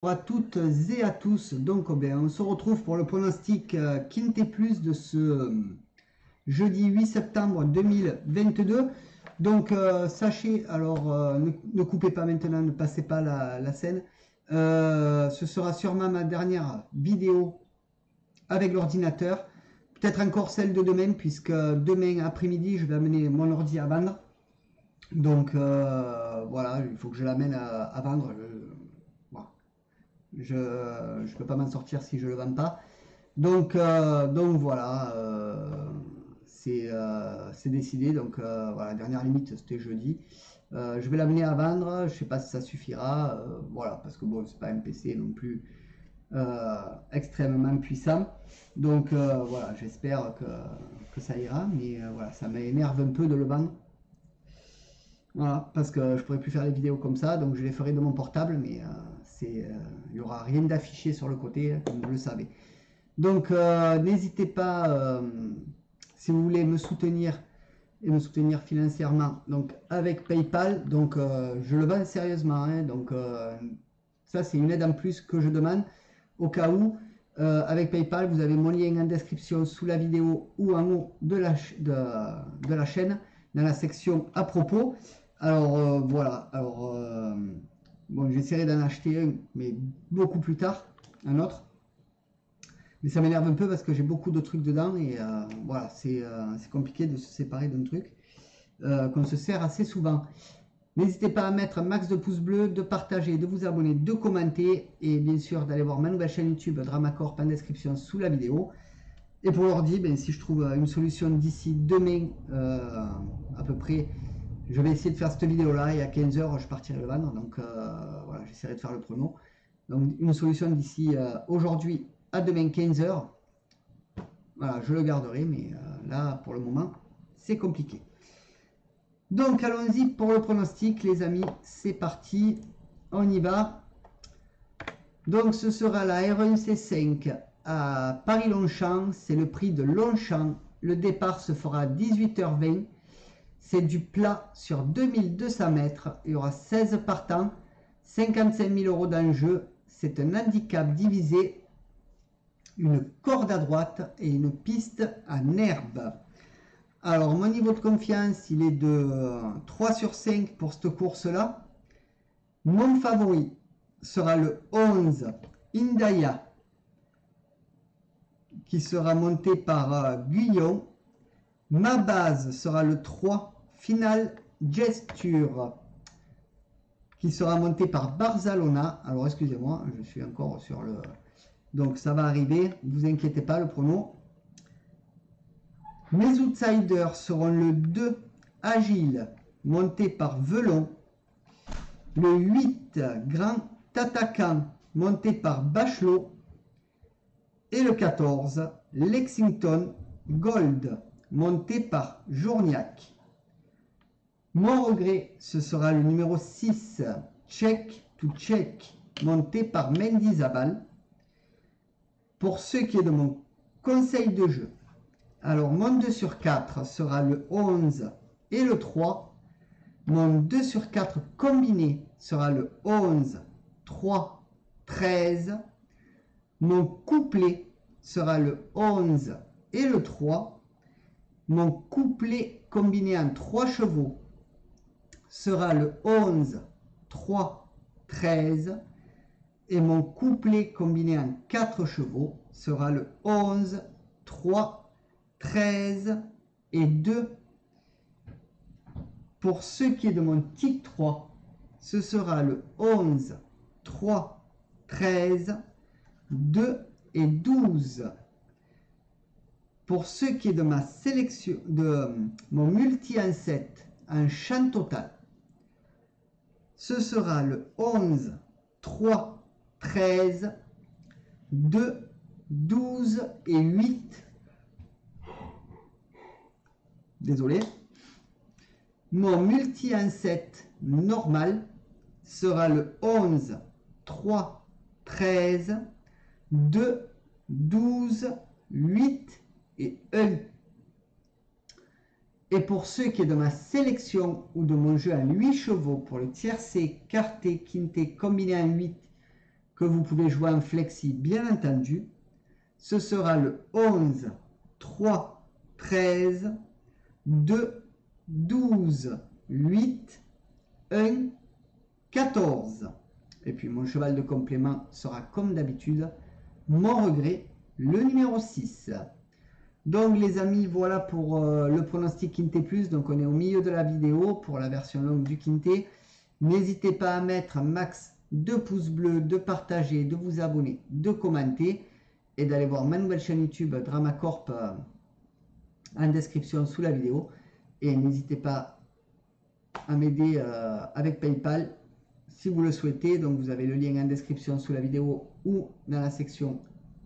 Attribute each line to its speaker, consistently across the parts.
Speaker 1: Bonjour à toutes et à tous. Donc, on se retrouve pour le pronostic Quintet Plus de ce jeudi 8 septembre 2022. Donc, sachez, alors ne coupez pas maintenant, ne passez pas la scène. Ce sera sûrement ma dernière vidéo avec l'ordinateur. Peut-être encore celle de demain, puisque demain après-midi, je vais amener mon ordi à vendre. Donc, voilà, il faut que je l'amène à vendre. Je ne peux pas m'en sortir si je ne le vends pas. Donc voilà, c'est décidé. Donc voilà, dernière limite c'était jeudi. Je vais l'amener à vendre. Je ne sais pas si ça suffira. Voilà, parce que bon, c'est pas un PC non plus extrêmement puissant. Donc voilà, j'espère que ça ira. Mais voilà, ça m'énerve un peu de le vendre. Voilà, parce que je pourrais plus faire les vidéos comme ça, donc je les ferai de mon portable, mais il n'y aura rien d'affiché sur le côté, comme vous le savez. Donc n'hésitez pas, si vous voulez me soutenir et me soutenir financièrement, donc avec PayPal, donc je le vends sérieusement, hein, donc ça c'est une aide en plus que je demande, au cas où, avec PayPal, vous avez mon lien en description sous la vidéo ou en haut de la chaîne, dans la section à propos. Alors voilà, alors bon, j'essaierai d'en acheter un, mais beaucoup plus tard, un autre. Mais ça m'énerve un peu parce que j'ai beaucoup de trucs dedans et voilà, c'est compliqué de se séparer d'un truc qu'on se sert assez souvent. N'hésitez pas à mettre un max de pouces bleus, de partager, de vous abonner, de commenter et bien sûr d'aller voir ma nouvelle chaîne YouTube Dramacorp en description sous la vidéo. Et pour l'ordi, ben, si je trouve une solution d'ici demain à peu près, je vais essayer de faire cette vidéo là et à 15h je partirai le vendre. Donc voilà, j'essaierai de faire le prono. Donc une solution d'ici aujourd'hui à demain 15h. Voilà, je le garderai, mais là pour le moment c'est compliqué. Donc allons-y pour le pronostic les amis, c'est parti, on y va. Donc ce sera la R1C5 à Paris-Longchamp, c'est le prix de Longchamp. Le départ se fera à 18h20. C'est du plat sur 2200 mètres. Il y aura 16 partants, 55 000 euros d'enjeu. C'est un handicap divisé, une corde à droite et une piste en herbe. Alors, mon niveau de confiance, il est de 3 sur 5 pour cette course-là. Mon favori sera le 11, Indaya, qui sera monté par Guyon. Ma base sera le 3, Final Gesture, qui sera monté par Barzalona. Alors excusez-moi, je suis encore sur le... Donc ça va arriver, ne vous inquiétez pas, le prono. Mes outsiders seront le 2, Agile, monté par Velon. Le 8, Grand Tatacan, monté par Bachelot. Et le 14, Lexington Gold, monté par Journiac. Mon regret, ce sera le numéro 6, Check to Check, monté par Mendizabal. Pour ce qui est de mon conseil de jeu, alors mon 2 sur 4 sera le 11 et le 3. Mon 2 sur 4 combiné sera le 11, 3, 13. Mon couplet sera le 11 et le 3. Mon couplet combiné en 3 chevaux sera le 11, 3, 13. Et mon couplet combiné en 4 chevaux sera le 11, 3, 13 et 2. Pour ce qui est de mon tic 3, ce sera le 11, 3, 13, 2 et 12. Pour ce qui est de ma sélection, de mon multi en 7, un champ total, ce sera le 11, 3, 13, 2, 12 et 8. Désolé. Mon multi en 7 normal sera le 11, 3, 13, 2, 12, 8 et 1. Et pour ce qui est de ma sélection ou de mon jeu en 8 chevaux pour le tiercé, quarté, quinté, combiné en 8, que vous pouvez jouer en flexi, bien entendu. Ce sera le 11, 3, 13, 2, 12, 8, 1, 14. Et puis mon cheval de complément sera comme d'habitude, mon regret, le numéro 6. Donc les amis, voilà pour le pronostic Quinté Plus. Donc on est au milieu de la vidéo pour la version longue du Quinté. N'hésitez pas à mettre max 2 pouces bleus, de partager, de vous abonner, de commenter et d'aller voir ma nouvelle chaîne YouTube Dramacorp en description sous la vidéo. Et n'hésitez pas à m'aider avec PayPal si vous le souhaitez. Donc vous avez le lien en description sous la vidéo ou dans la section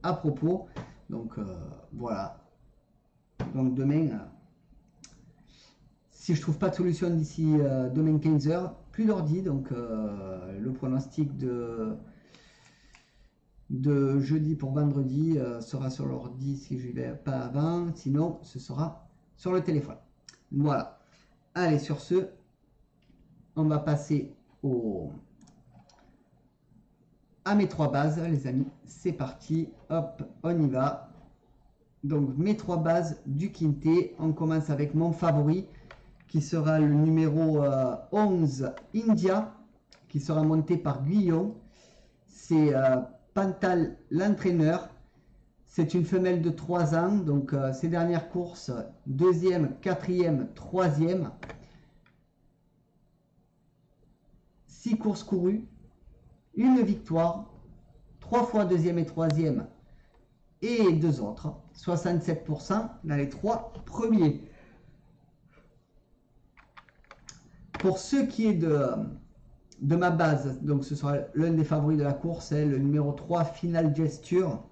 Speaker 1: à propos. Donc voilà. Donc demain, si je trouve pas de solution d'ici demain 15h, plus d'ordi. Donc le pronostic de jeudi pour vendredi sera sur l'ordi si je vais pas avant. Sinon, ce sera sur le téléphone. Voilà. Allez, sur ce, on va passer à mes 3 bases, les amis. C'est parti. Hop, on y va. Donc, mes 3 bases du Quinté. On commence avec mon favori, qui sera le numéro 11, India, qui sera monté par Guillaume. C'est Pantal, l'entraîneur. C'est une femelle de 3 ans. Donc, ses dernières courses, 2e, 4e, 3e. 6 courses courues, une victoire, 3 fois 2e et 3e et 2 autres, 67% dans les 3 premiers. Pour ce qui est de ma base, donc ce sera l'un des favoris de la course, le numéro 3, Final Gesture,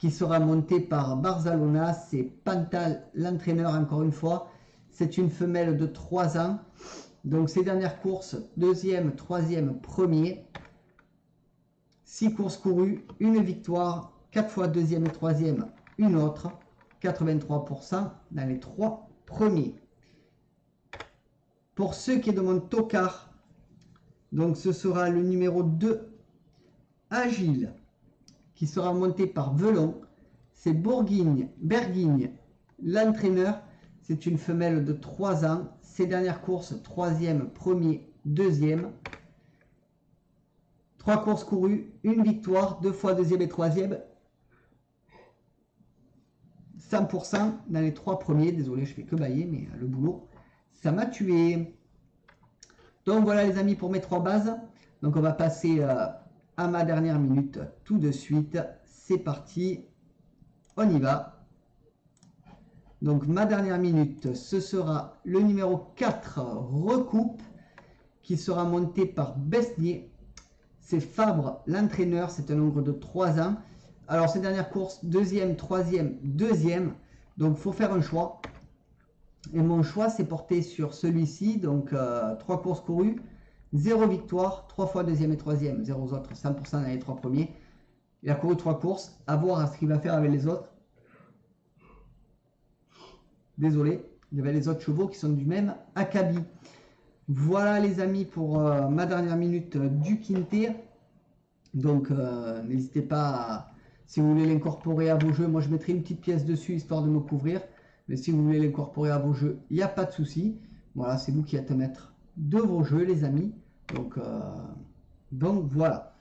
Speaker 1: qui sera monté par Barzalona. C'est Pantal, l'entraîneur, encore une fois. C'est une femelle de 3 ans. Donc ces dernières courses, 2e, 3e, 1er. 6 courses courues, une victoire, 4 fois 2e et 3e, une autre. 83% dans les 3 premiers. Pour ce qui est de mon tocard, donc ce sera le numéro 2, Agile, qui sera monté par Velon. C'est Berguigne, l'entraîneur. C'est une femelle de 3 ans. Ses dernières courses, 3e, 1er, 2e. 3 courses courues, une victoire, 2 fois 2e et 3e. 100% dans les 3 premiers. Désolé, je fais que bailler, mais le boulot, ça m'a tué. Donc voilà les amis pour mes 3 bases. Donc on va passer à ma dernière minute tout de suite. C'est parti. On y va. Donc ma dernière minute, ce sera le numéro 4, Recoupe, qui sera monté par Besnier. C'est Fabre, l'entraîneur. C'est un nombre de 3 ans. Alors ces dernières courses, 2e, 3e, 2e. Donc il faut faire un choix. Et mon choix s'est porté sur celui-ci. Donc 3 courses courues, 0 victoire, 3 fois 2e et 3e, 0 autres, 100% dans les 3 premiers. Il a couru 3 courses. À voir ce qu'il va faire avec les autres. Désolé, il y avait les autres chevaux qui sont du même acabit. Voilà les amis pour ma dernière minute du Quinté. Donc n'hésitez pas, si vous voulez l'incorporer à vos jeux, moi je mettrai une petite pièce dessus histoire de me couvrir. Mais si vous voulez l'incorporer à vos jeux, il n'y a pas de souci. Voilà, c'est vous qui êtes maître de vos jeux les amis. Donc voilà.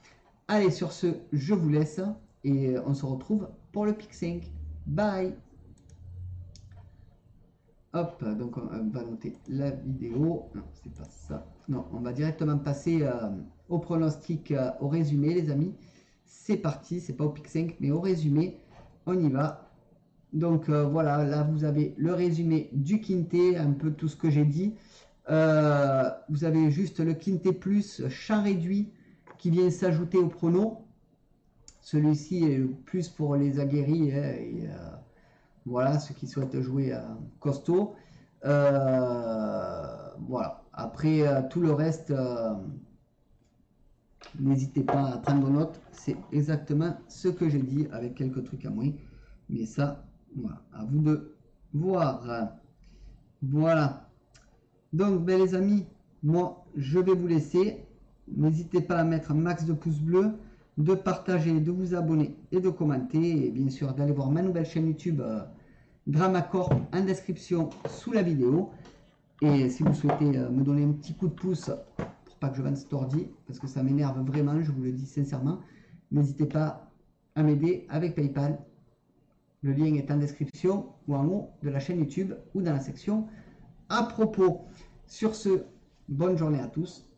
Speaker 1: Allez, sur ce, je vous laisse et on se retrouve pour le Pick 5. Bye. Hop, donc on va noter la vidéo. Non, c'est pas ça. Non, on va directement passer au pronostic, au résumé, les amis. C'est parti, c'est pas au pick 5, mais au résumé. On y va. Donc voilà, là vous avez le résumé du Quinté, un peu tout ce que j'ai dit. Vous avez juste le Quinté Plus champ réduit qui vient s'ajouter au prono. Celui-ci est plus pour les aguerris et voilà, ceux qui souhaitent jouer costaud. Voilà. Après, tout le reste, n'hésitez pas à prendre note. C'est exactement ce que j'ai dit avec quelques trucs à moi. Mais ça, voilà, à vous de voir. Voilà. Donc, ben, les amis, moi, je vais vous laisser. N'hésitez pas à mettre un max de pouces bleus, de partager, de vous abonner et de commenter. Et bien sûr, d'aller voir ma nouvelle chaîne YouTube Dramacorp en description sous la vidéo. Et si vous souhaitez me donner un petit coup de pouce pour pas que je vende cet ordi, parce que ça m'énerve vraiment, je vous le dis sincèrement, n'hésitez pas à m'aider avec PayPal. Le lien est en description ou en haut de la chaîne YouTube ou dans la section à propos. Sur ce, bonne journée à tous